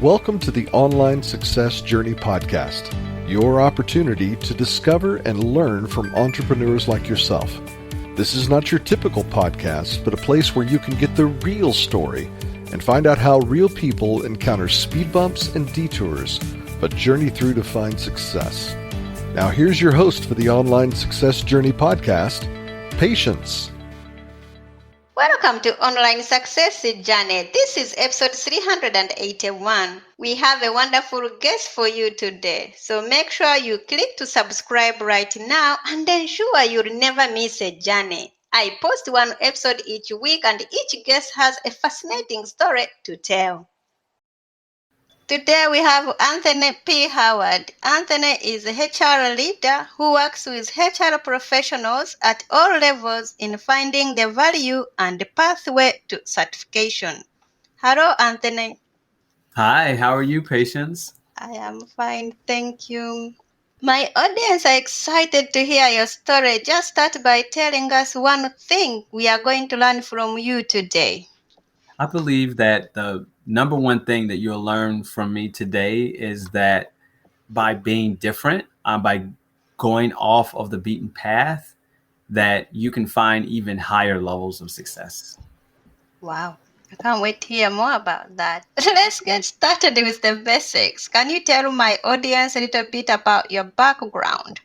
Welcome to the Online Success Journey podcast, your opportunity to discover and learn from entrepreneurs like yourself. This is not your typical podcast, but a place where you can get the real story and find out how real people encounter speed bumps and detours, but journey through to find success. Now here's your host for the Online Success Journey podcast, Patience. Welcome to Online Success Journey. This is episode 381. We have a wonderful guest for you today. So make sure you click to subscribe right now and ensure you'll never miss a journey. I post one episode each week and each guest has a fascinating story to tell. Today we have Anthony P. Howard. Anthony is a HR leader who works with HR professionals at all levels in finding the value and the pathway to certification. Hello, Anthony. Hi, how are you, Patience? I am fine, thank you. My audience are excited to hear your story. Just start by telling us one thing we are going to learn from you today. I believe that the number one thing that you'll learn from me today is that by being different, by going off of the beaten path, that you can find even higher levels of success. Wow, I can't wait to hear more about that. Let's get started with the basics. Can you tell my audience a little bit about your background?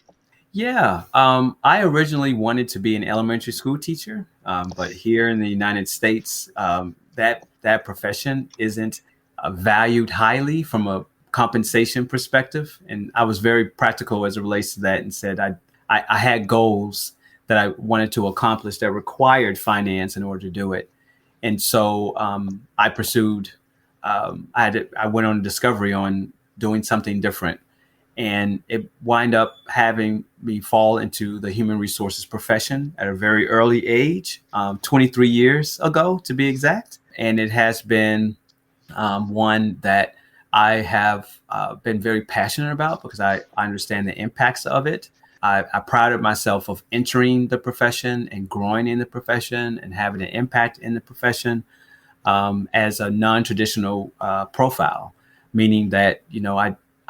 Yeah, I originally wanted to be an elementary school teacher, but here in the United States, that profession isn't valued highly from a compensation perspective. And I was very practical as it relates to that and said I had goals that I wanted to accomplish that required finance in order to do it. And so I pursued, I went on a discovery on doing something different. And it wind up having me fall into the human resources profession at a very early age, 23 years ago, to be exact. And it has been one that I have been very passionate about because I understand the impacts of it. I prided myself of entering the profession and growing in the profession and having an impact in the profession as a non-traditional profile, meaning that,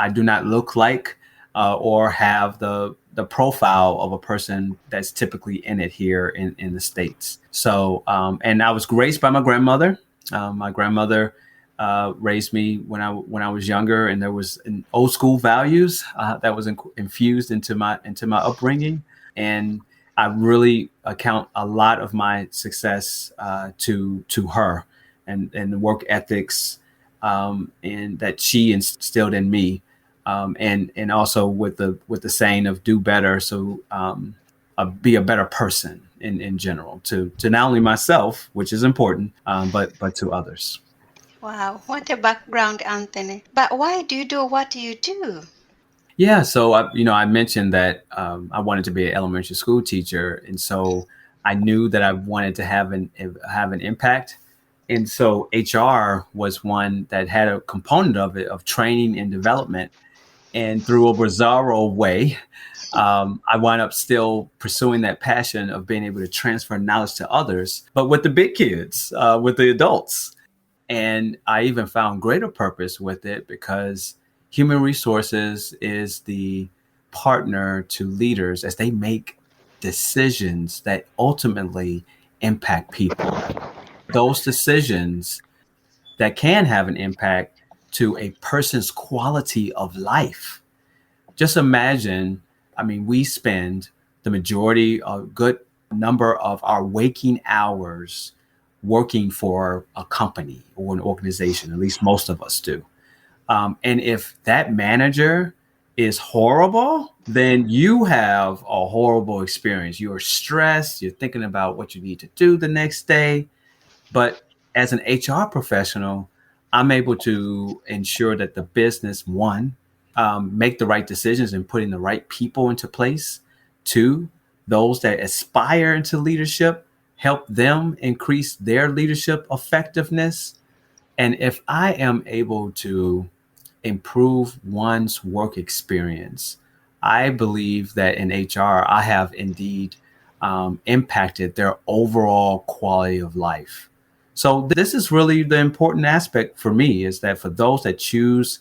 I do not look like or have the profile of a person that's typically in it here in the States. So, and I was raised by my grandmother. My grandmother raised me when I was younger, and there was an old school values that was infused into my upbringing. And I really account a lot of my success to her and the work ethics and that she instilled in me. And also with the saying of do better. So be a better person in general to not only myself, which is important, but to others. Wow, what a background, Anthony. But why do you do what you do? Yeah. So, I mentioned that I wanted to be an elementary school teacher. And so I knew that I wanted to have an impact. And so HR was one that had a component of it, of training and development. And through a bizarro way, I wound up still pursuing that passion of being able to transfer knowledge to others, but with the big kids, with the adults. And I even found greater purpose with it because human resources is the partner to leaders as they make decisions that ultimately impact people. Those decisions that can have an impact to a person's quality of life. Just imagine, we spend the majority, a good number of our waking hours working for a company or an organization, at least most of us do. And if that manager is horrible, then you have a horrible experience. You're stressed, you're thinking about what you need to do the next day. But as an HR professional, I'm able to ensure that the business, one, make the right decisions and putting the right people into place. Two, those that aspire into leadership, help them increase their leadership effectiveness. And if I am able to improve one's work experience, I believe that in HR, I have indeed impacted their overall quality of life. So this is really the important aspect for me, is that for those that choose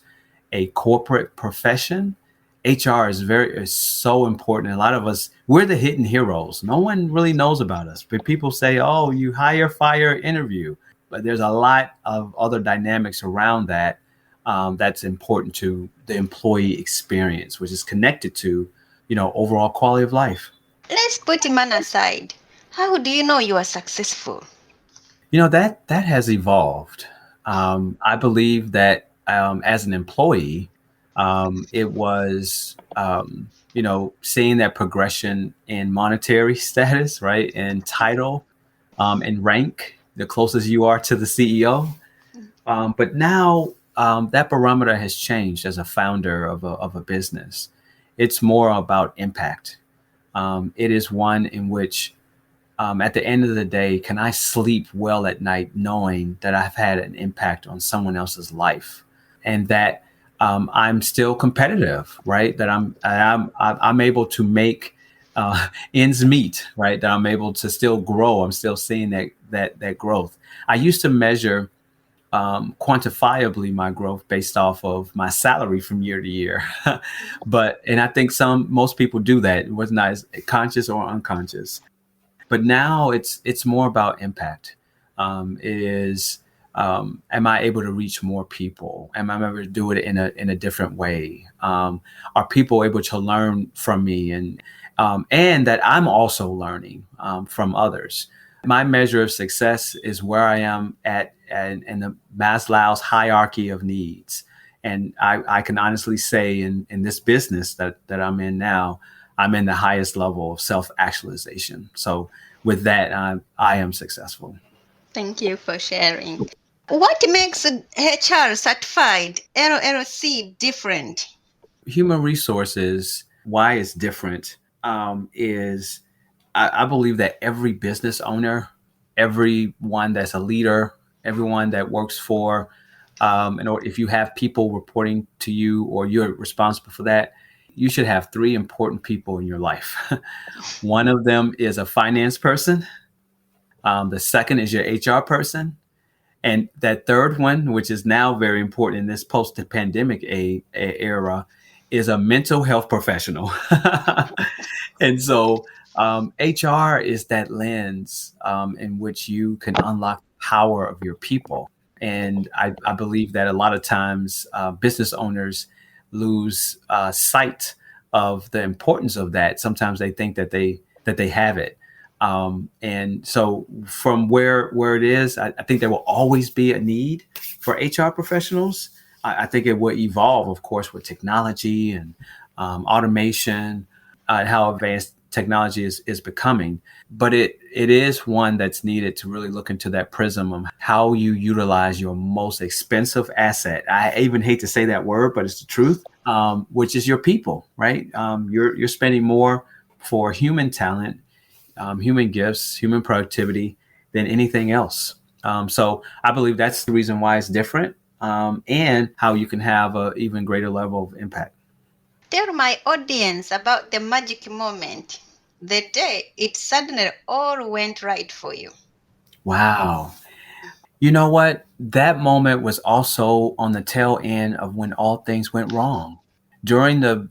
a corporate profession, HR is so important. A lot of us, we're the hidden heroes. No one really knows about us, but people say, "Oh, you hire, fire, interview," but there's a lot of other dynamics around that, that's important to the employee experience, which is connected to, overall quality of life. Let's put man aside. How do you know you are successful? That has evolved. I believe that, as an employee, it was, seeing that progression in monetary status, right, and title, and rank, the closest you are to the CEO. But now, that barometer has changed as a founder of a business. It's more about impact. It is one in which, at the end of the day, can I sleep well at night knowing that I've had an impact on someone else's life, and that, I'm still competitive, right? That I'm able to make, ends meet, right? That I'm able to still grow. I'm still seeing that growth. I used to measure, quantifiably, my growth based off of my salary from year to year. And I think most people do that. It was not as conscious or unconscious. But now it's more about impact. It is, am I able to reach more people? Am I able to do it in a different way? Are people able to learn from me, and that I'm also learning, from others? My measure of success is where I am at in the Maslow's hierarchy of needs. And I can honestly say, in this business that I'm in now, I'm in the highest level of self-actualization. So with that, I am successful. Thank you for sharing. What makes HR certified LLC different? Human resources, why it's different, is I believe that every business owner, everyone that's a leader, everyone that works for, or if you have people reporting to you or you're responsible for that, you should have three important people in your life. One of them is a finance person. The second is your HR person. And that third one, which is now very important in this post-pandemic era, is a mental health professional. And so, HR is that lens, in which you can unlock the power of your people. And I believe that a lot of times, business owners lose, sight of the importance of that. Sometimes they think that they have it. And so, from where it is, I think there will always be a need for HR professionals. I think it will evolve, of course, with technology and, automation, how advanced technology is becoming. But it is one that's needed to really look into that prism of how you utilize your most expensive asset. I even hate to say that word, but it's the truth, which is your people, right? You're spending more for human talent, human gifts, human productivity than anything else. So I believe that's the reason why it's different, and how you can have an even greater level of impact. Tell my audience about the magic moment, the day it suddenly all went right for you. Wow. You know what? That moment was also on the tail end of when all things went wrong. During the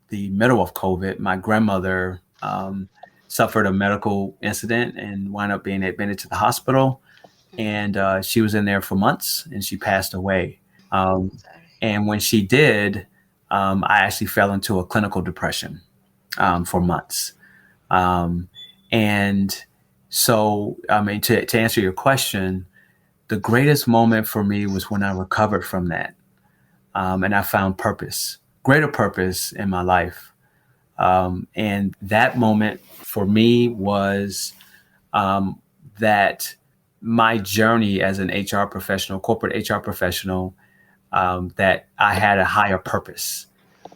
middle of COVID, my grandmother, suffered a medical incident and wound up being admitted to the hospital. And, she was in there for months, and she passed away. Um, Sorry. and when she did, I actually fell into a clinical depression, for months. Um, and so, I mean, to answer your question, the greatest moment for me was when I recovered from that, and I found purpose, greater purpose in my life. And that moment for me was, um, that my journey as an HR professional, corporate HR professional, that I had a higher purpose.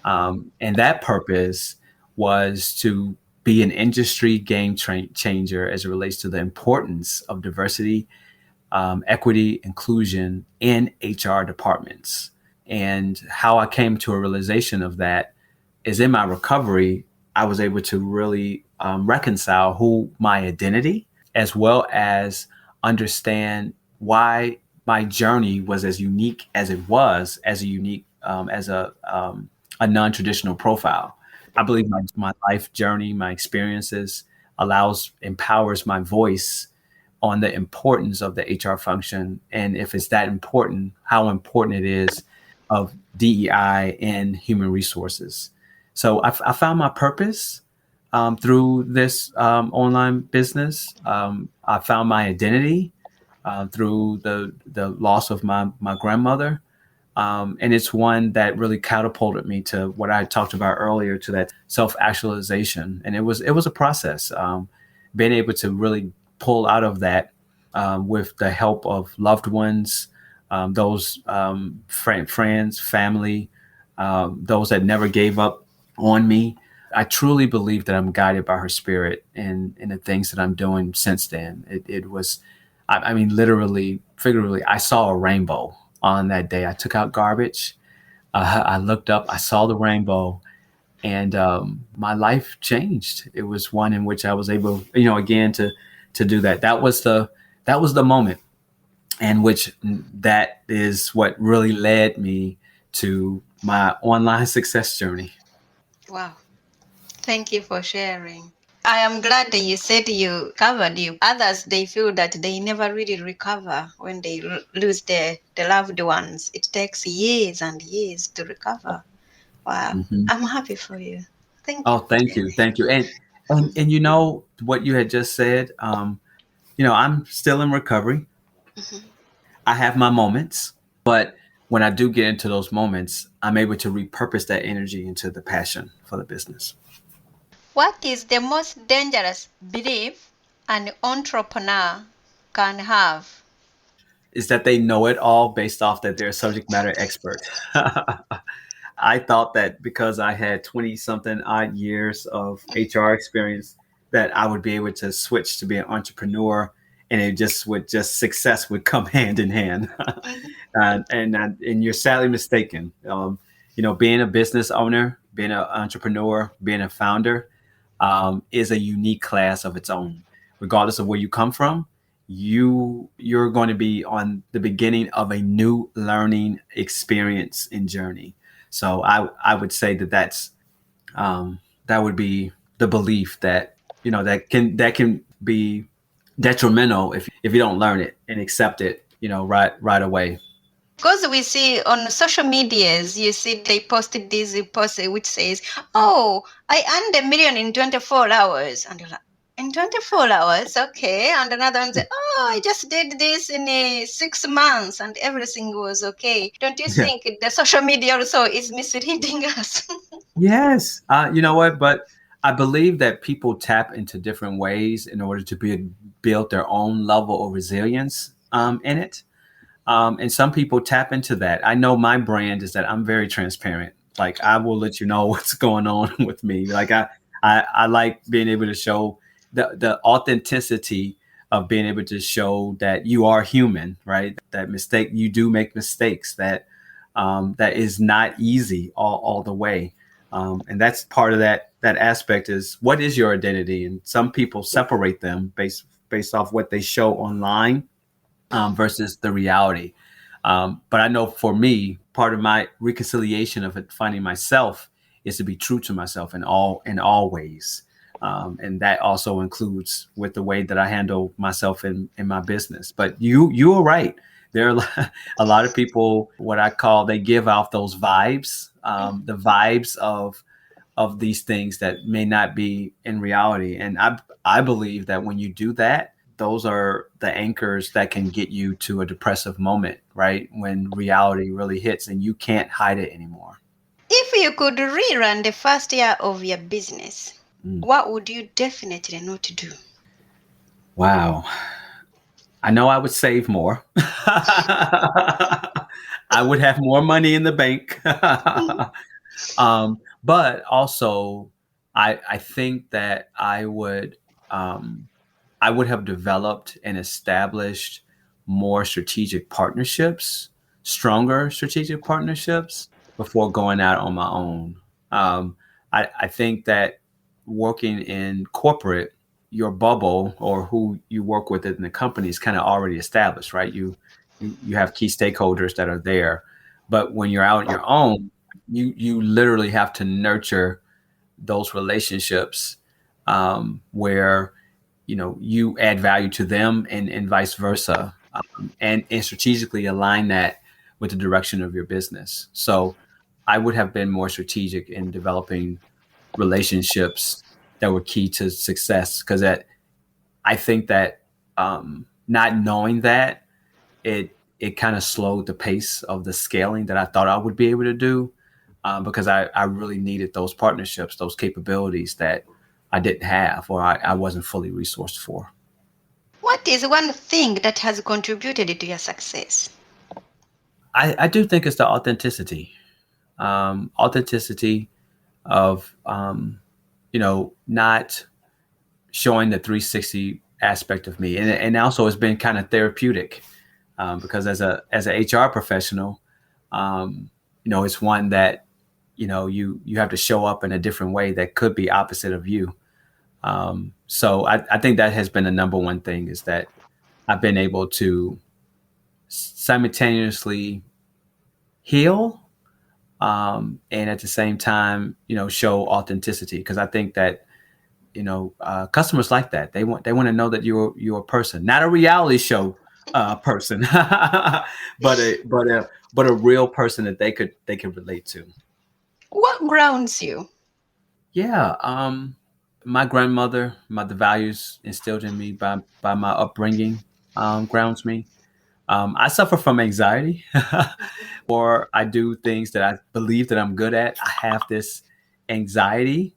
And that purpose was to be an industry changer as it relates to the importance of diversity, equity, inclusion in HR departments. And how I came to a realization of that is in my recovery, I was able to really, reconcile who my identity, as well as understand why my journey was as unique as it was, as a non-traditional profile. I believe my life journey, my experiences empowers my voice on the importance of the HR function. And if it's that important, how important it is of DEI and human resources. So I found my purpose through this online business. I found my identity through the loss of my grandmother. And it's one that really catapulted me to what I talked about earlier, to that self-actualization. And it was a process, being able to really pull out of that with the help of loved ones, those friends, family, those that never gave up on me. I truly believe that I'm guided by her spirit in the things that I'm doing since then. It was, I mean, literally, figuratively, I saw a rainbow on that day. I took out garbage. I looked up, I saw the rainbow, and my life changed. It was one in which I was able, again, to do that. That was the moment in which that is what really led me to my online success journey. Wow. Thank you for sharing. I am glad that you said you covered you. Others, they feel that they never really recover when they lose their loved ones. It takes years and years to recover. Wow. Mm-hmm. I'm happy for you. Thank Oh, you for thank you, sharing. thank you. And you know what you had just said. I'm still in recovery. Mhm. I have my moments, but when I do get into those moments, I'm able to repurpose that energy into the passion for the business. What is the most dangerous belief an entrepreneur can have? Is that they know it all based off that they're a subject matter expert. I thought that because I had 20 something odd years of HR experience, that I would be able to switch to be an entrepreneur, and success would come hand in hand. Mhm. And you're sadly mistaken. Being a business owner, being an entrepreneur, being a founder, is a unique class of its own. Regardless of where you come from, you're going to be on the beginning of a new learning experience and journey. So I would say that would be the belief that that can be detrimental if you don't learn it and accept it right away. Because we see on social medias, you see they posted this post which says, "Oh, I earned 1 million in 24 hours," and you're like, "In 24 hours, okay." And another one says, "Oh, I just did this in 6 months, and everything was okay." Don't you Yeah. think the social media also is misleading us? Yes. You know what? But I believe that people tap into different ways in order to build their own level of resilience in it. And some people tap into that. I know my brand is that I'm very transparent. Like, I will let you know what's going on with me. Like, I like being able to show the authenticity of being able to show that you are human, right? That you do make mistakes, that is not easy all the way. And that's part of that aspect is, what is your identity? And some people separate them based off what they show online versus the reality. But I know for me, part of my reconciliation of finding myself is to be true to myself in all ways. And that also includes with the way that I handle myself in my business. But you are right. There are a lot of people, what I call, they give off those vibes, the vibes of these things that may not be in reality. And I believe that when you do that, those are the anchors that can get you to a depressive moment, right? When reality really hits and you can't hide it anymore. If you could rerun the first year of your business, Mm. what would you definitely not do? Wow. I know I would save more. I would have more money in the bank. But also, I think that I would have developed and established more strategic partnerships, stronger strategic partnerships before going out on my own. I think that working in corporate, your bubble or who you work with in the company is kind of already established, right? You have key stakeholders that are there, but when you're out on your own, you literally have to nurture those relationships, where you add value to them, and vice versa, and strategically align that with the direction of your business. So I would have been more strategic in developing relationships that were key to success, because I think that, not knowing that, it kind of slowed the pace of the scaling that I thought I would be able to do, because I really needed those partnerships, those capabilities that I didn't have, or I wasn't fully resourced for. What is one thing that has contributed to your success? I do think it's the authenticity of, not showing the 360 aspect of me, and also it's been kind of therapeutic, because as a HR professional, it's one that you have to show up in a different way that could be opposite of you. So I think that has been the number one thing, is that I've been able to simultaneously heal, and at the same time, show authenticity, because I think that customers like that. They want to know that you're a person, not a reality show person, but a real person that they could relate to. What grounds you? Yeah, my grandmother, the values instilled in me by my upbringing, grounds me. I suffer from anxiety, or I do things that I believe that I'm good at. I have this anxiety,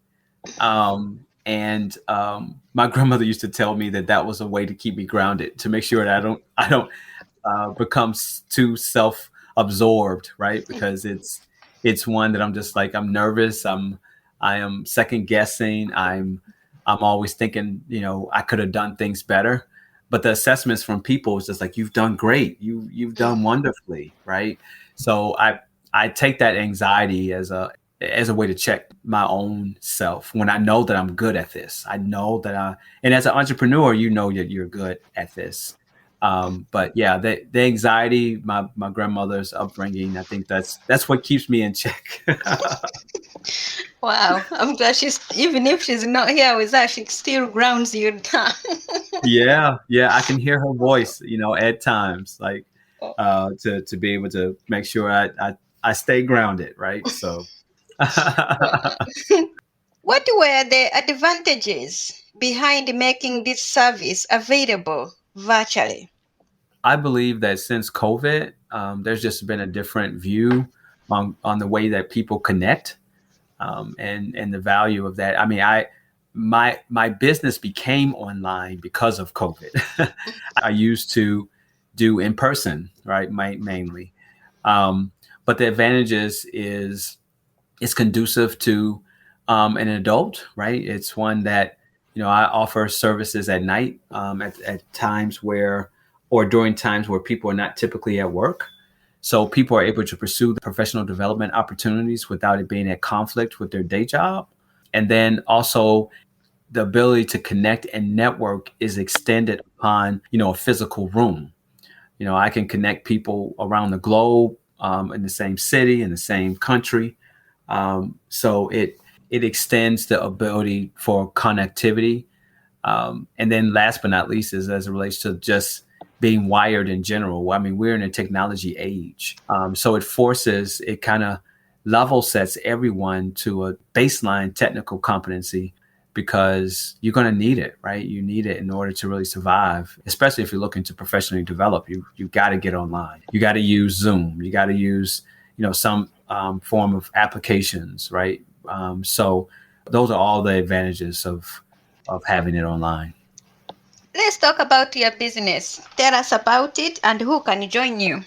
and my grandmother used to tell me that that was a way to keep me grounded, to make sure that I don't become too self-absorbed, right? Because it's one that I'm just like, I'm nervous. I am second guessing. I'm always thinking, I could have done things better. But the assessments from people is just like, you've done great. You've done wonderfully, right? So I take that anxiety as a way to check my own self, when I know that I'm good at this. I know that and as an entrepreneur, you know that you're good at this. But yeah, the anxiety, my grandmother's upbringing, I think that's what keeps me in check. Wow, I'm glad even if she's not here with us, she still grounds you down. Yeah, I can hear her voice, at times, like, to be able to make sure I stay grounded, right? So. What were the advantages behind making this service available virtually? I believe that since COVID, there's just been a different view on the way that people connect, and the value of that. I mean, my business became online because of COVID. I used to do in person, right, mainly, but the advantages is it's conducive to, an adult, right? It's one that, I offer services at night, at times where, or during times where people are not typically at work. So people are able to pursue the professional development opportunities without it being at conflict with their day job. And then also the ability to connect and network is extended upon, a physical room. I can connect people around the globe, in the same city, in the same country. So it extends the ability for connectivity. And then last but not least is as it relates to just being wired in general. I mean, we're in a technology age. So it kind of level sets everyone to a baseline technical competency, because you're going to need it, right? You need it in order to really survive, especially if you're looking to professionally develop. You got to get online. You got to use Zoom. You got to use, some form of applications, right? So those are all the advantages of having it online. Let's talk about your business. Tell us about it and who can join you.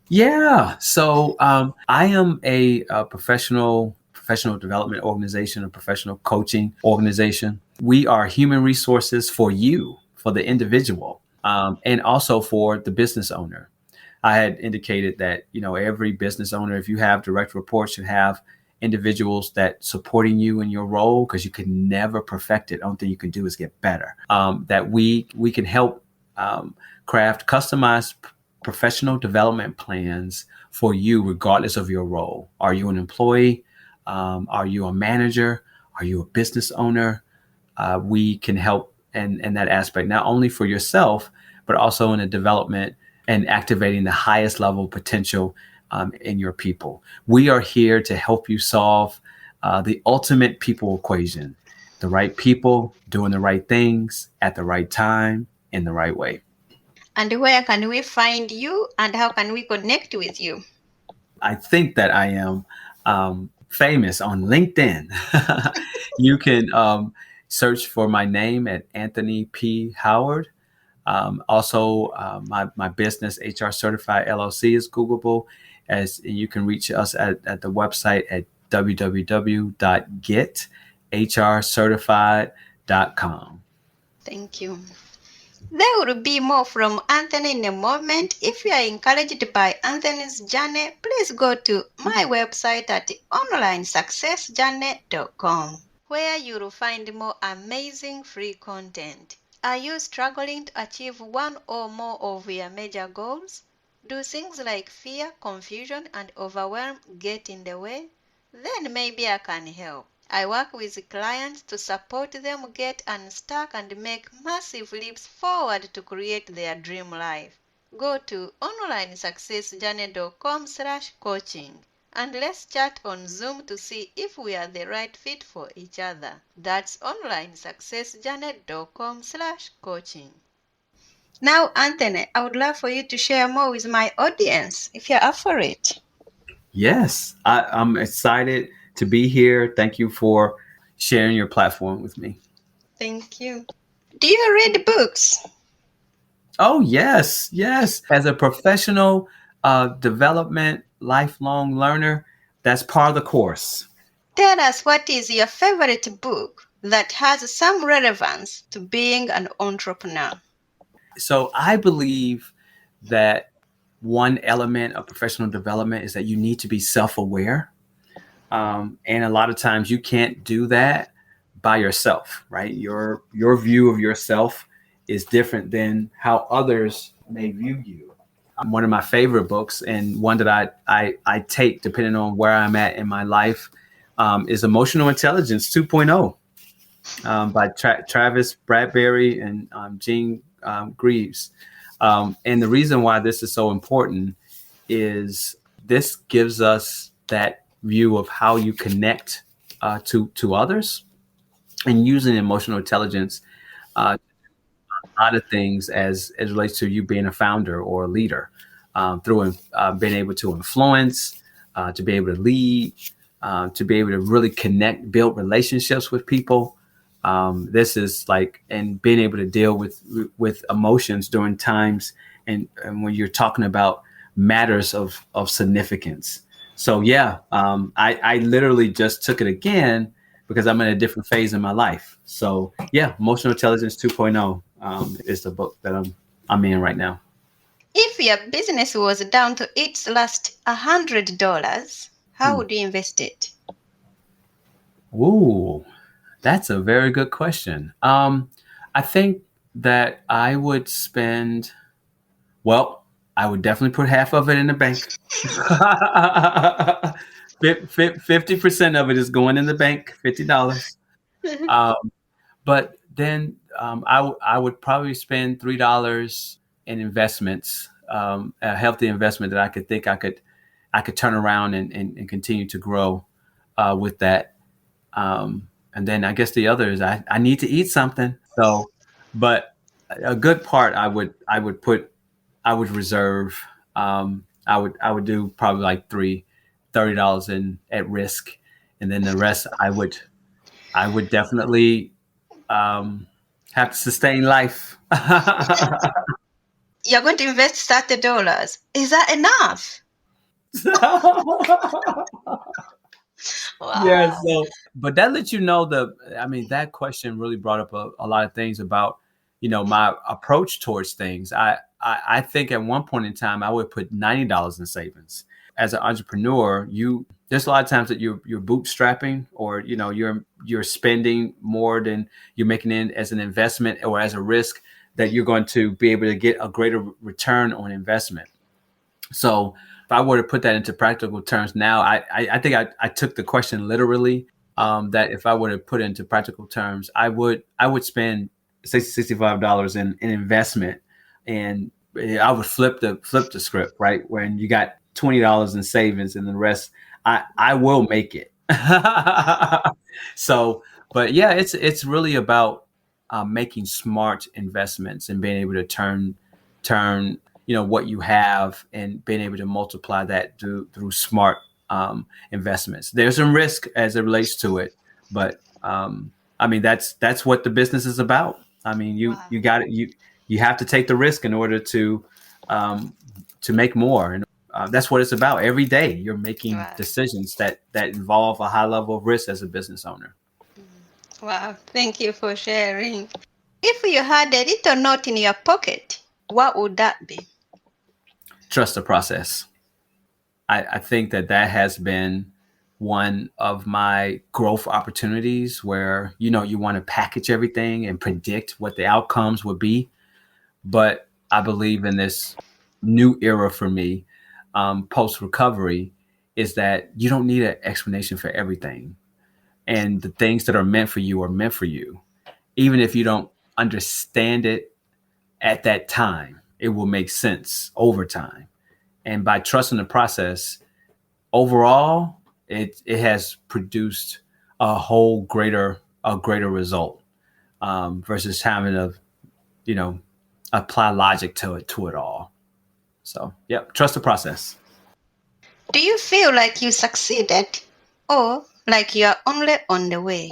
Yeah. So I am a professional development organization, a professional coaching organization. We are human resources for you, for the individual, and also for the business owner. I had indicated that, every business owner, if you have direct reports, should have individuals that supporting you in your role, because you can never perfect it. The only thing you can do is get better. That we can help craft customized professional development plans for you, regardless of your role. Are you an employee? Are you a manager? Are you a business owner? We can help in that aspect, not only for yourself, but also in the development and activating the highest level potential in your people. We are here to help you solve the ultimate people equation: the right people doing the right things at the right time in the right way. And where can we find you and how can we connect with you? I think that I am famous on LinkedIn. You can search for my name at Anthony P. Howard. Also, my business, HR Certified LLC, is Googleable. As you can reach us at the website at www.gethrcertified.com. Thank you. There will be more from Anthony in a moment. If you are encouraged by Anthony's journey, please go to my website at onlinesuccessjourney.com, where you'll find more amazing free content. Are you struggling to achieve one or more of your major goals? Do things like fear, confusion, and overwhelm get in the way? Then maybe I can help. I work with clients to support them get unstuck and make massive leaps forward to create their dream life. Go to onlinesuccessjourney.com/coaching and let's chat on Zoom to see if we are the right fit for each other. That's onlinesuccessjourney.com/coaching. Now, Anthony, I would love for you to share more with my audience if you're up for it. Yes, I'm excited to be here. Thank you for sharing your platform with me. Thank you. Do you read books? Oh, yes, yes. As a professional development, lifelong learner, that's part of the course. Tell us, what is your favorite book that has some relevance to being an entrepreneur? So I believe that one element of professional development is that you need to be self-aware. And a lot of times you can't do that by yourself, right? Your view of yourself is different than how others may view you. One of my favorite books, and one that I take depending on where I'm at in my life, is Emotional Intelligence 2.0 by Travis Bradbury and Gene Greaves. And the reason why this is so important is this gives us that view of how you connect to others, and using emotional intelligence a lot of things as relates to you being a founder or a leader, through being able to influence, to be able to lead, to be able to really connect, build relationships with people. This is like, and being able to deal with emotions during times and when you're talking about matters of significance. So yeah, I literally just took it again because I'm in a different phase in my life. So yeah, Emotional Intelligence 2.0 is the book that I'm in right now. If your business was down to its last $100, how would you invest it? Ooh, that's a very good question. I think that I would spend, well, I would definitely put half of it in the bank. 50% of it is going in the bank, $50. But then I would probably spend $3 in investments, a healthy investment that I could think I could turn around and continue to grow with that. And then I guess the other is I need to eat something. So, but a good part I would reserve. I would do probably like $30 in at risk, and then the rest I would definitely have to sustain life. You're going to invest $30. Is that enough? Yeah. Wow. So, but that lets you know I mean, that question really brought up a lot of things about, my approach towards things. I think at one point in time I would put $90 in savings. as an entrepreneur, there's a lot of times that you're bootstrapping, or you're spending more than you're making in as an investment or as a risk, that you're going to be able to get a greater return on investment. So if I were to put that into practical terms now, I think I took the question literally. That if I were to put it into practical terms, I would spend $65 in investment, and I would flip the script, right? When you got $20 in savings, and the rest I will make it. So, but yeah, it's really about making smart investments and being able to turn what you have, and being able to multiply that through smart investments. There's some risk as it relates to it, but I mean that's what the business is about. I mean, you got it. You have to take the risk in order to make more, and that's what it's about. Every day you're making decisions that involve a high level of risk as a business owner. Wow, thank you for sharing. If you had a little note in your pocket, what would that be? Trust the process. I think that has been one of my growth opportunities, where you want to package everything and predict what the outcomes would be. But I believe in this new era for me, post recovery, is that you don't need an explanation for everything, and the things that are meant for you are meant for you. Even if you don't understand it at that time, it will make sense over time. And by trusting the process, overall, it has produced a greater result, versus having to apply logic to it all. So, yeah, trust the process. Do you feel like you succeeded, or like you are only on the way?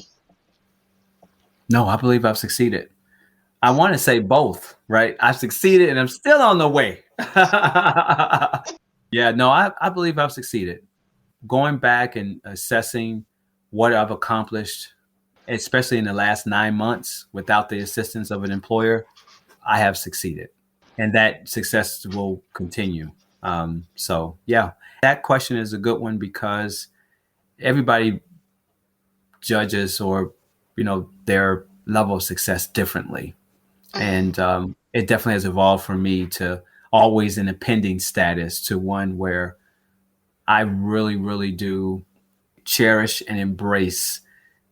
No, I believe I've succeeded. I want to say both, right? I've succeeded and I'm still on the way. Yeah, no, I believe I've succeeded. Going back and assessing what I've accomplished, especially in the last 9 months, without the assistance of an employer, I have succeeded, and that success will continue. So yeah, that question is a good one, because everybody judges their level of success differently. And it definitely has evolved for me to always in a pending status, to one where I really, really do cherish and embrace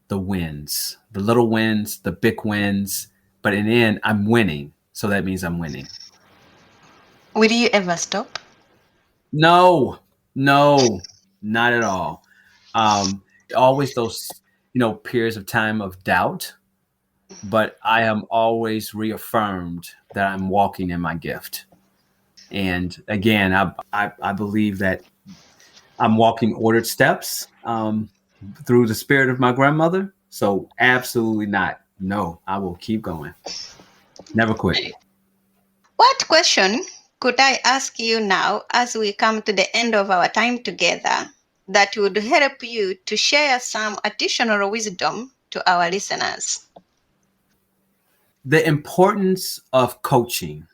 the wins, the little wins, the big wins. But in the end, I'm winning. So that means I'm winning. Will you ever stop? No, not at all. Always those, periods of time of doubt, but I am always reaffirmed that I'm walking in my gift. And again, I believe that I'm walking ordered steps through the spirit of my grandmother. So absolutely not. No, I will keep going. Never quit. What question could I ask you now, as we come to the end of our time together, that would help you to share some additional wisdom to our listeners? The importance of coaching,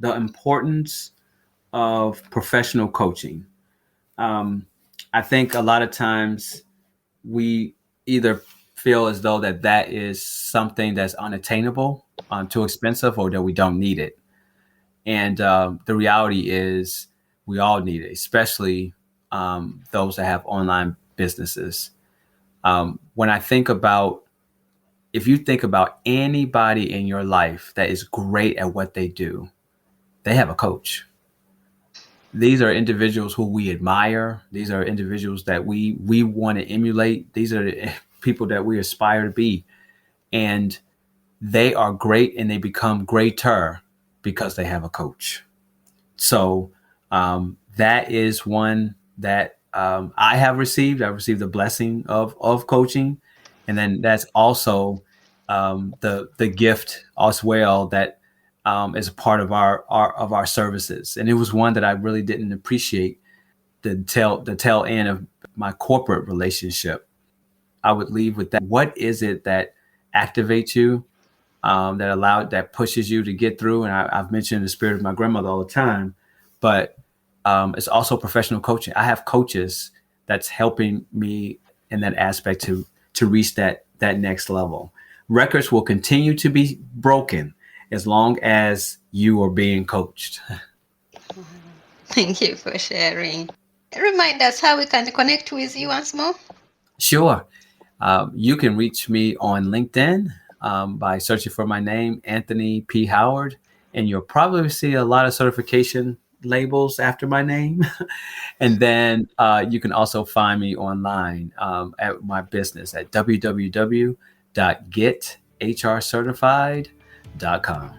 the importance of professional coaching. I think a lot of times we either feel as though that is something that's unattainable, too expensive, or that we don't need it. And the reality is we all need it, especially those that have online businesses. When I think about, if you think about anybody in your life that is great at what they do, they have a coach. These are individuals who we admire. These are individuals that we want to emulate. These are the people that we aspire to be. And they are great, and they become greater because they have a coach. So that is one that I have received. I've received the blessing of coaching. And then that's also the gift as well that is a part of our services. And it was one that I really didn't appreciate the tail end of my corporate relationship. I would leave with that. What is it that activates you, that pushes you to get through? And I've mentioned the spirit of my grandmother all the time, but it's also professional coaching. I have coaches that's helping me in that aspect to reach that next level. Records will continue to be broken as long as you are being coached. Thank you for sharing. Remind us how we can connect with you once more. Sure. You can reach me on LinkedIn by searching for my name, Anthony P. Howard, and you'll probably see a lot of certification labels after my name. And then you can also find me online at my business at www.gethrcertified.com.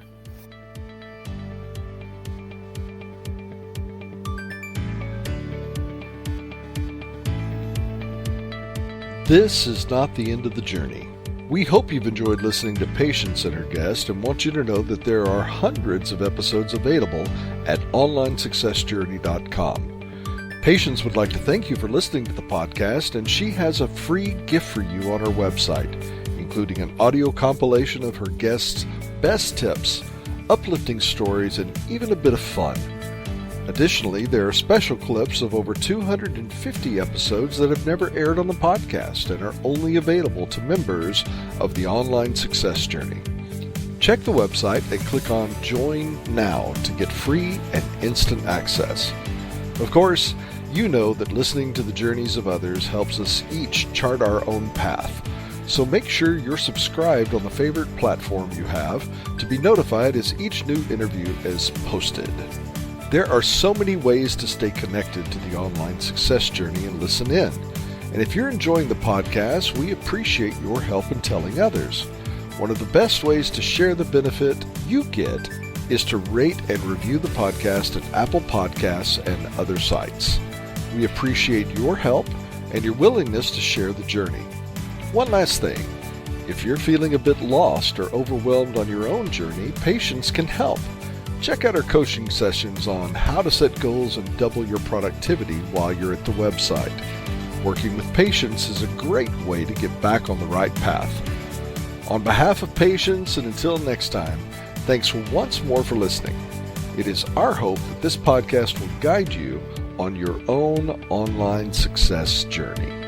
This is not the end of the journey. We hope you've enjoyed listening to Patience and her guest and want you to know that there are hundreds of episodes available at onlinesuccessjourney.com. Patience would like to thank you for listening to the podcast, and she has a free gift for you on her website, including an audio compilation of her guests' best tips, uplifting stories, and even a bit of fun. Additionally, there are special clips of over 250 episodes that have never aired on the podcast and are only available to members of the Online Success Journey. Check the website and click on Join Now to get free and instant access. Of course, you know that listening to the journeys of others helps us each chart our own path. So make sure you're subscribed on the favorite platform you have to be notified as each new interview is posted. There are so many ways to stay connected to the Online Success Journey and listen in. And if you're enjoying the podcast, we appreciate your help in telling others. One of the best ways to share the benefit you get is to rate and review the podcast at Apple Podcasts and other sites. We appreciate your help and your willingness to share the journey. One last thing. If you're feeling a bit lost or overwhelmed on your own journey, Patience can help. Check out our coaching sessions on how to set goals and double your productivity while you're at the website. Working with Patience is a great way to get back on the right path. On behalf of Patience, and until next time, thanks once more for listening. It is our hope that this podcast will guide you on your own online success journey.